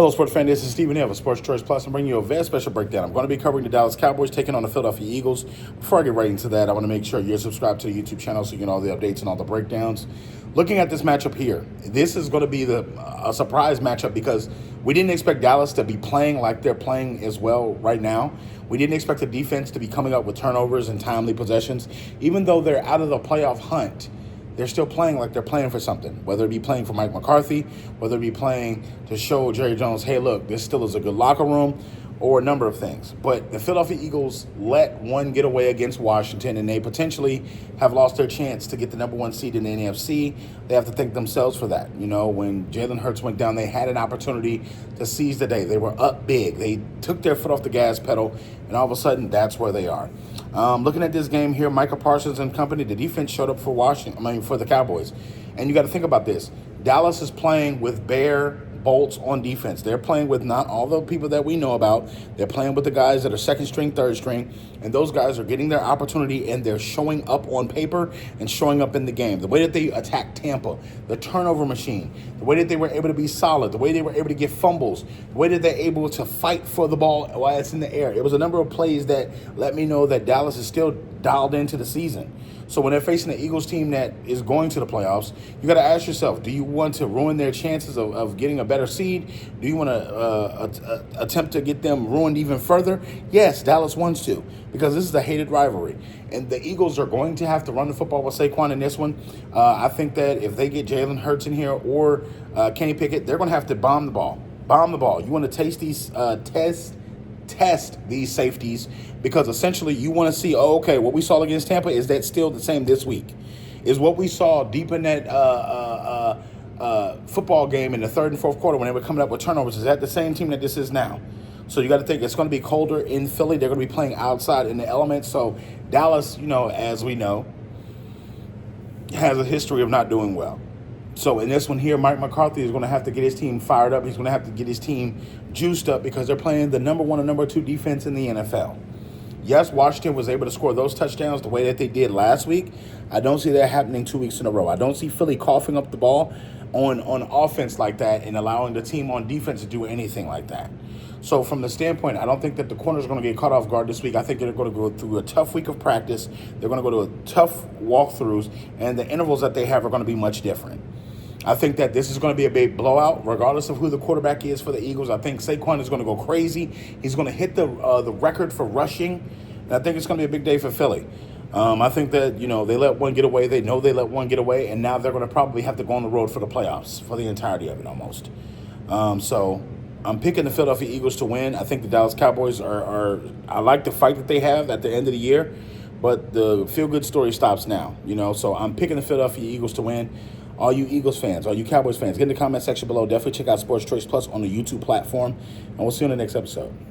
Hello, sports fan. This is Stephen Hill of Sports Choice Plus. I'm bringing you a very special breakdown. I'm going to be covering the Dallas Cowboys taking on the Philadelphia Eagles. Before I get right into that, I want to make sure you're subscribed to the YouTube channel so you get all the updates and all the breakdowns. Looking at this matchup here, this is going to be a surprise matchup because we didn't expect Dallas to be playing like they're playing as well right now. We didn't expect the defense to be coming up with turnovers and timely possessions. Even though they're out of the playoff hunt, they're still playing like they're playing for something, whether it be playing for Mike McCarthy, whether it be playing to show Jerry Jones, hey, look, this still is a good locker room, or a number of things. But the Philadelphia Eagles let one get away against Washington, and they potentially have lost their chance to get the number one seed in the NFC. They have to thank themselves for that. You know, when Jalen Hurts went down, they had an opportunity to seize the day. They were up big. They took their foot off the gas pedal, and all of a sudden, that's where they are. Looking at this game here, Micah Parsons and company, the defense showed up for for the Cowboys. And you got to think about this. Dallas is playing with bare bolts on defense. They're playing with not all the people that we know about. They're playing with the guys that are second string, third string, and those guys are getting their opportunity and they're showing up on paper and showing up in the game. The way that they attacked Tampa, the turnover machine, the way that they were able to be solid, the way they were able to get fumbles, the way that they're able to fight for the ball while it's in the air. It was a number of plays that let me know that Dallas is still dialed into the season. So when they're facing the Eagles team that is going to the playoffs, you got to ask yourself, do you want to ruin their chances of getting a better seed? Do you want to attempt to get them ruined even further? Yes, Dallas wants to, because this is a hated rivalry. And the Eagles are going to have to run the football with Saquon in this one. I think that if they get Jalen Hurts in here or Kenny Pickett, they're going to have to bomb the ball. Bomb the ball. You want to taste these test these safeties, because essentially you want to see, okay, what we saw against Tampa, is that still the same this week? Is what we saw deep in that football game in the third and fourth quarter when they were coming up with turnovers, is that the same team that this is now? So you got to think it's going to be colder in Philly. They're going to be playing outside in the elements. So Dallas, as we know, has a history of not doing well. So in this one here, Mike McCarthy is going to have to get his team fired up. He's going to have to get his team juiced up because they're playing the number one and number two defense in the NFL. Yes, Washington was able to score those touchdowns the way that they did last week. I don't see that happening 2 weeks in a row. I don't see Philly coughing up the ball on offense like that and allowing the team on defense to do anything like that. So from the standpoint, I don't think that the corners are going to get caught off guard this week. I think they're going to go through a tough week of practice. They're going to go to a tough walkthroughs, and the intervals that they have are going to be much different. I think that this is going to be a big blowout, regardless of who the quarterback is for the Eagles. I think Saquon is going to go crazy. He's going to hit the record for rushing, and I think it's going to be a big day for Philly. I think that, they let one get away. They know they let one get away, and now they're going to probably have to go on the road for the playoffs, for the entirety of it almost. So I'm picking the Philadelphia Eagles to win. I think the Dallas Cowboys I like the fight that they have at the end of the year, but the feel-good story stops now, So I'm picking the Philadelphia Eagles to win. All you Eagles fans, all you Cowboys fans, get in the comment section below. Definitely check out Sports Choice Plus on the YouTube platform, and we'll see you on the next episode.